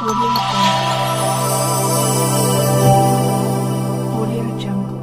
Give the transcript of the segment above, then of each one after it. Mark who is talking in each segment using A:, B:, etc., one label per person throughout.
A: Audio Jungle.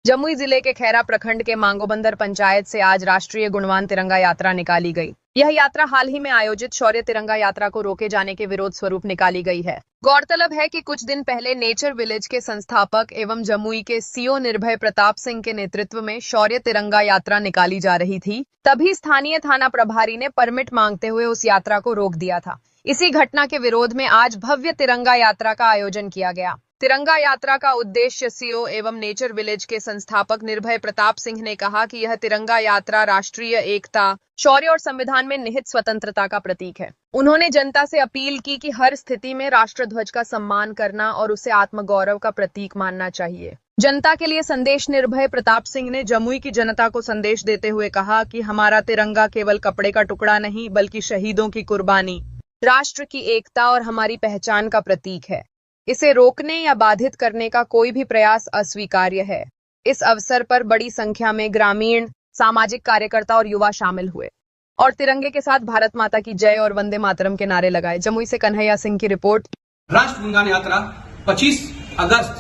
B: Jamui जिले के खैरा प्रखंड के मांगोबंदर पंचायत से आज राष्ट्रीय गुणवान तिरंगा यात्रा निकाली गई। यह यात्रा हाल ही में आयोजित शौर्य तिरंगा यात्रा को रोके जाने के विरोध स्वरूप निकाली गई है। गौरतलब है कि कुछ दिन पहले नेचर विलेज के संस्थापक एवं जमुई के सीओ निर्भय प्रताप सिंह के नेतृत्व में शौर्य तिरंगा यात्रा निकाली जा रही थी। तभी स्थानीय थाना प्रभारी ने परमिट मांगते हुए उस यात्रा को रोक दिया था। इसी घटना के विरोध में आज भव्य तिरंगा यात्रा का आयोजन किया गया। तिरंगा यात्रा का उद्देश्य सीओ एवं नेचर विलेज के संस्थापक निर्भय प्रताप सिंह ने कहा कि यह तिरंगा यात्रा राष्ट्रीय एकता, शौर्य और संविधान में निहित स्वतंत्रता का प्रतीक है। उन्होंने जनता से अपील की कि हर स्थिति में राष्ट्रध्वज का सम्मान करना और उसे आत्मगौरव का प्रतीक मानना चाहिए। जनता के लिए संदेश निर्भय प्रताप सिंह ने जमुई की जनता को संदेश देते हुए कहा कि हमारा तिरंगा केवल कपड़े का टुकड़ा नहीं बल्कि शहीदों की कुर्बानी, राष्ट्र की एकता और हमारी पहचान का प्रतीक है। इसे रोकने या बाधित करने का कोई भी प्रयास अस्वीकार्य है। इस अवसर पर बड़ी संख्या में ग्रामीण, सामाजिक कार्यकर्ता और युवा शामिल हुए और तिरंगे के साथ भारत माता की जय और वंदे मातरम के नारे लगाए। जमुई से कन्हैया सिंह की रिपोर्ट।
C: राष्ट्र गुणगान यात्रा 25 अगस्त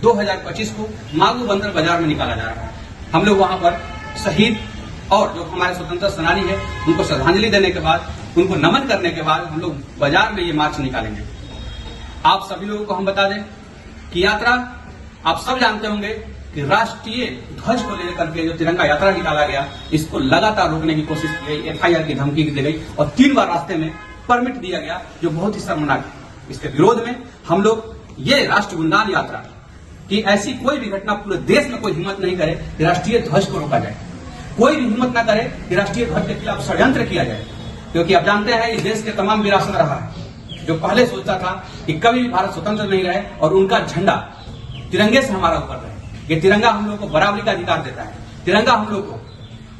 C: 2025 को मांगोबंदर बाजार में निकाला जा रहा है। हम लोग वहां पर शहीद और जो हमारे स्वतंत्रता सेनानी है उनको श्रद्धांजलि देने के बाद, उनको नमन करने के बाद हम लोग बाजार में ये मार्च निकालेंगे। आप सभी लोगों को हम बता दें कि यात्रा, आप सब जानते होंगे कि राष्ट्रीय ध्वज को लेकर के जो तिरंगा यात्रा निकाला गया, इसको लगातार रोकने की कोशिश की गई, एफआईआर की धमकी दी गई और 3 बार रास्ते में परमिट दिया गया, जो बहुत ही शर्मनाक है। इसके विरोध में हम लोग ये राष्ट्र गुणगान यात्रा की ऐसी कोई भी घटना पूरे देश में कोई हिम्मत नहीं करे कि राष्ट्रीय ध्वज को रोका जाए। कोई भी हिम्मत न करे कि राष्ट्रीय ध्वज के खिलाफ षड्यंत्र किया जाए, क्योंकि आप जानते हैं इस देश के तमाम विरासत रहा है जो पहले सोचता था कि कभी भी भारत स्वतंत्र नहीं रहे और उनका झंडा तिरंगे से हमारा ऊपर रहे। ये तिरंगा हम लोग को बराबरी का अधिकार देता है, तिरंगा हम लोग को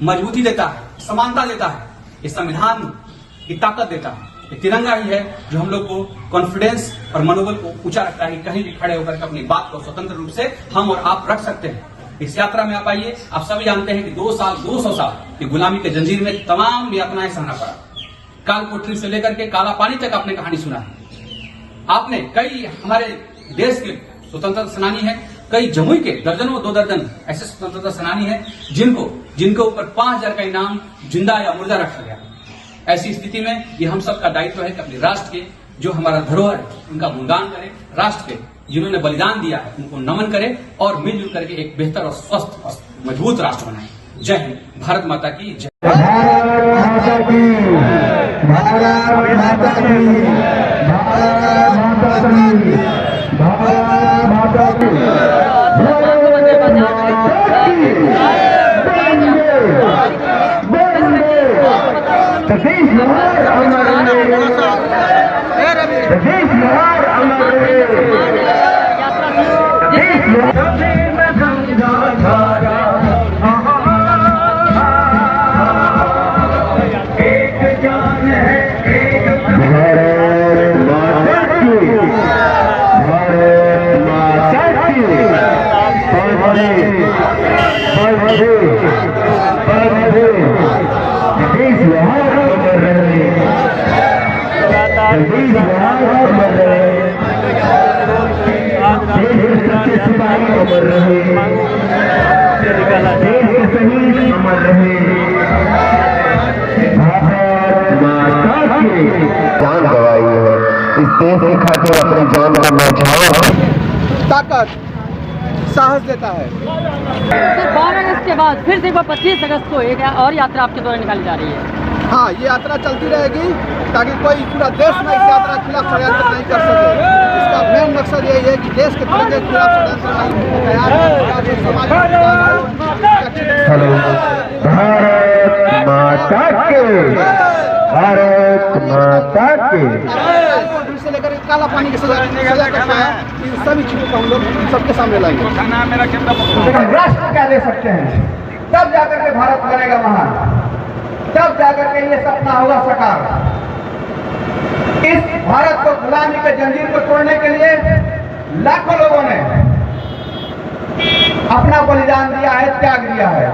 C: मजबूती देता है, समानता देता है, ये संविधान की ताकत देता है। ये तिरंगा ही है जो हम लोग को कॉन्फिडेंस और मनोबल को ऊंचा रखता है कि कहीं भी खड़े होकर अपनी बात को स्वतंत्र रूप से हम और आप रख सकते हैं। इस यात्रा में आप आइए। आप सभी जानते हैं कि 200 साल की गुलामी के जंजीर में तमाम यातनाएं सहना पड़ा। काल कोठरी से लेकर के काला पानी तक आपने कहानी सुना है। आपने कई हमारे देश के स्वतंत्रता सेनानी हैं, कई जमुई के दर्जनों 2 दर्जन ऐसे स्वतंत्रता सेनानी हैं जिनको ऊपर 5000 का इनाम जिंदा या मुर्दा रखा गया। ऐसी स्थिति में ये हम सबका दायित्व है कि अपने राष्ट्र के जो हमारा धरोहर है उनका गुणगान करें, राष्ट्र के जिन्होंने बलिदान दिया है उनको नमन करें और मिलजुल करके एक बेहतर और स्वस्थ और मजबूत राष्ट्र बनाएं। जय हिंद, भारत माता की जय।
D: भारत माता की, भारत माता की, भारत माता की, भारत माता की। सतीश लोहार अमर रहे, सतीश लोहार अमर रहे, सतीश लोहार जान गवाई है, इस देश की खातिर अपनी जान का न्यौछावर
E: ताकत साहस देता है।
F: तो 12 अगस्त के बाद फिर से 25 अगस्त को एक और यात्रा आपके द्वारा निकाली जा रही है।
E: हाँ, ये यात्रा चलती रहेगी ताकि कोई पूरा देश में इस यात्रा के खिलाफ षड्यंत्र नहीं कर सके। इसका मेन मकसद यही है कि देश के तिरंगे के खिलाफ षड्यंत्र नहीं तैयार
D: हेलो, भारत माता के, भारत माता के।
E: से लेकर काला पानी की सजा करना है, इन सभी चीजों को हम लोग सबके सामने लाएंगे।
D: हम राष्ट्र क्या दे सकते हैं, तब जाकर के भारत बनेगा महान, तब जाकर के ये सपना होगा साकार। इस भारत को गुलामी के जंजीर को तोड़ने के लिए लाखों लोगों ने अपना बलिदान दिया है, त्याग दिया है।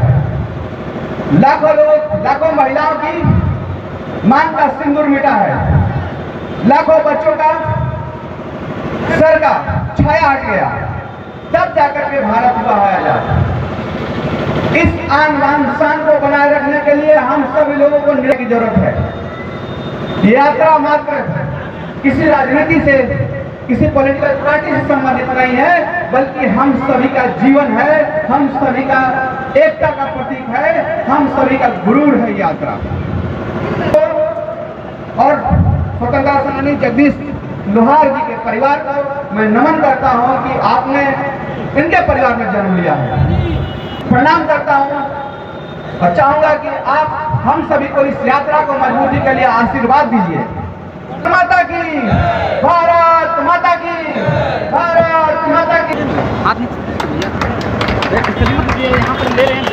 D: लाखों लोग, लाखों महिलाओं की मांग का सिंदूर मिटा है। लाखों बच्चों का सर का छाया हट गया, तब जाकर के भारत हुआ है आजाद। इस आन बान शान को बनाए रखने के लिए हम सभी लोगों को निर्णय की जरूरत है। यात्रा मात्र किसी राजनीति से, किसी पॉलिटिकल पार्टी से संबंधित नहीं है, बल्कि हम सभी का जीवन है, हम सभी का एकता का प्रतीक है, हम सभी का गुरूर है यात्रा। और स्वतंत्रता सेनानी जगदीश लोहार जी के परिवार को मैं नमन करता हूं कि आपने इनके परिवार में जन्म लिया है। प्रणाम करता हूं और चाहूंगा कि आप हम सभी को इस यात्रा को मजबूती के लिए आशीर्वाद दीजिए। माता की, भारत माता की, भारत माता की।
F: यहाँ पर ले रहे हैं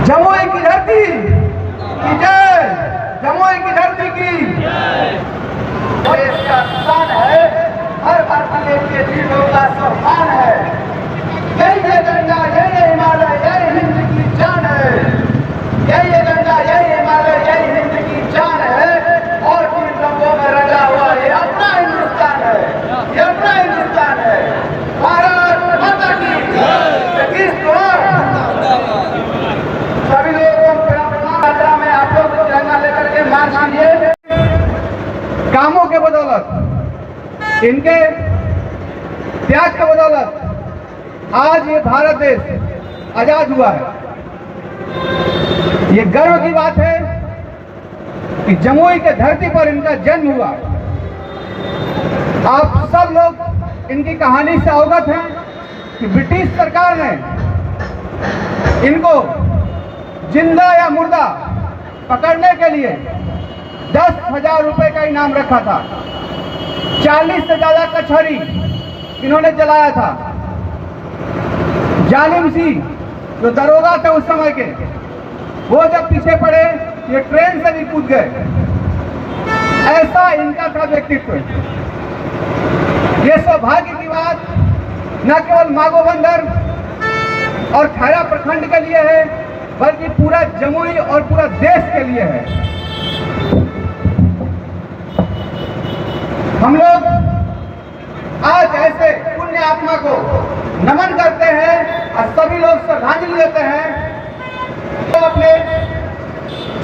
D: जमुई की धरती की जय, जमुई की धरती की देश का शान है, हर भारतीय के जीवों का सम्मान है। जय जय गंगा, जय जय हिमालय, जय हिंद की जान है। जय जय गंगा, जय हिमालय, जय हिंद की जान है। और तीन रंगों में रंगा हुआ ये अपना हिंदुस्तान है, ये अपना हिंदुस्तान है। भारत माता की जगदीश लोहार। सभी लोगों को यात्रा में आप लोग तिरंगा लेकर के मार्च कीजिए। कामों के बदौलत, इनके त्याग के बदौलत आज ये भारत देश आजाद हुआ है। ये गर्व की बात है कि जमुई के धरती पर इनका जन्म हुआ। आप सब लोग इनकी कहानी से अवगत हैं कि ब्रिटिश सरकार ने इनको जिंदा या मुर्दा पकड़ने के लिए 10,000 रुपए का इनाम रखा था। 40 से ज्यादा कचहरी इन्होंने जलाया था। जालिम सिंह जो दरोगा थे उस समय के, वो जब पीछे पड़े ये ट्रेन से भी कूद गए। ऐसा इनका था व्यक्तित्व। ये सौभाग्य की बात न केवल मागो बंदर और खैरा प्रखंड के लिए है, बल्कि पूरा जमुई और पूरा देश के लिए है। हम लोग आज ऐसे पुण्य आत्मा को नमन करते हैं और सभी लोग श्रद्धांजलि देते हैं तो अपने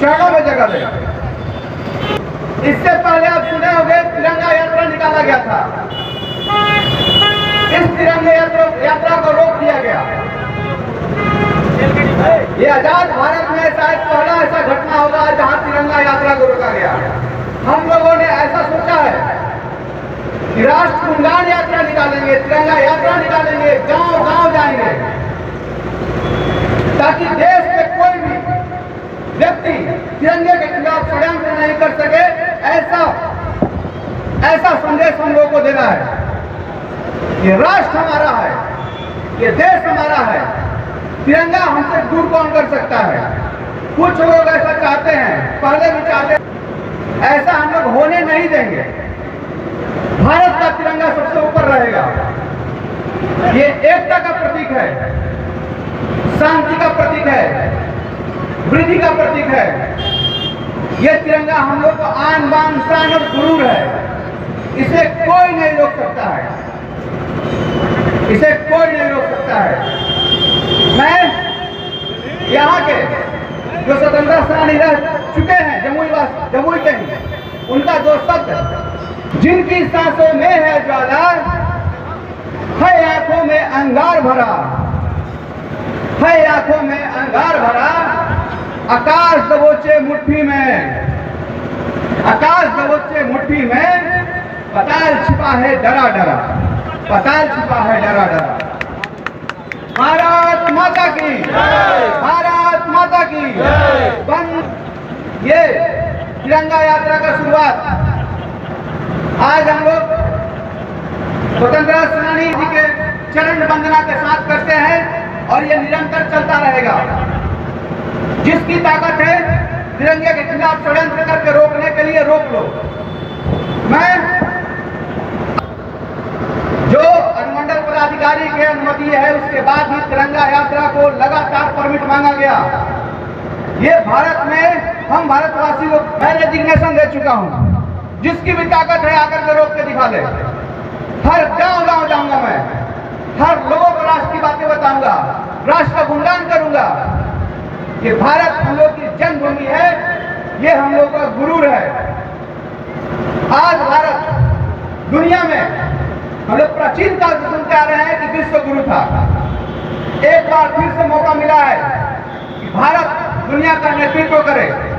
D: चरणों में जगह दे। इससे पहले आप सुने होंगे तिरंगा यात्रा निकाला गया था। इस तिरंगा यात्रा को रोक दिया गया। ये आजाद भारत में शायद पहला ऐसा घटना होगा जहां तिरंगा यात्रा को रोका गया। हम लोगों ने ऐसा सोचा है कि राष्ट्र गुणगान यात्रा निकालेंगे, तिरंगा यात्रा निकालेंगे, गांव गांव जाएंगे, ताकि देश के कोई भी व्यक्ति तिरंगे के खिलाफ षड्यंत्र नहीं कर सके। ऐसा संदेश हम लोगों को देना है। ये राष्ट्र हमारा है, ये देश हमारा है। तिरंगा हमसे दूर कौन कर सकता है? कुछ लोग ऐसा चाहते हैं, पहले भी चाहते हैं। ऐसा हम लोग होने नहीं देंगे। भारत का तिरंगा सबसे ऊपर रहेगा। ये एकता का प्रतीक है, शांति का प्रतीक है, वृद्धि का प्रतीक है। ये तिरंगा हम लोग को आन बान शान और गुरूर है। इसे कोई नहीं रोक सकता है, इसे कोई नहीं रोक सकता है। मैं यहाँ के जो स्वतंत्रता सेनानी रह चुके हैं, जमुई के ही, उनका दो शब्द, जिनकी सांसों में है ज्वाला, है आंखों में अंगार भरा, है आंखों में अंगार भरा, आकाश दबोचे मुट्ठी में, आकाश दबोचे मुट्ठी में, पताल छिपा है डरा डरा, पताल छिपा है डरा डरा। भारत माता की, भारत माता की। तिरंगा यात्रा का शुरुआत आज हम लोग स्वतंत्रता सेनानी जी के चरण वंदना के साथ करते हैं और ये निरंतर चलता रहेगा। जिसकी ताकत है तिरंगे के खिलाफ षड्यंत्र करके रोकने के लिए रोक लो। मैं जो अनुमंडल पदाधिकारी की अनुमति है उसके बाद भी तिरंगा यात्रा को लगातार परमिट मांगा गया। ये भारत में हम भारतवासी को मैं रेजिग्नेशन दे चुका हूं। जिसकी भी ताकत है आकर के रोक के दिखा ले। हर गांव जाऊंगा मैं, हर लोगों को राष्ट्र की बातें बताऊंगा, राष्ट्र का गुणगान करूंगा। ये भारत हम लोग की जन्मभूमि है, ये हम लोग का गुरूर है। आज भारत दुनिया में हम लोग प्राचीन काल से सुनते आ रहे हैं कि विश्व गुरु था। एक बार फिर से मौका मिला है कि भारत दुनिया का नेतृत्व करे।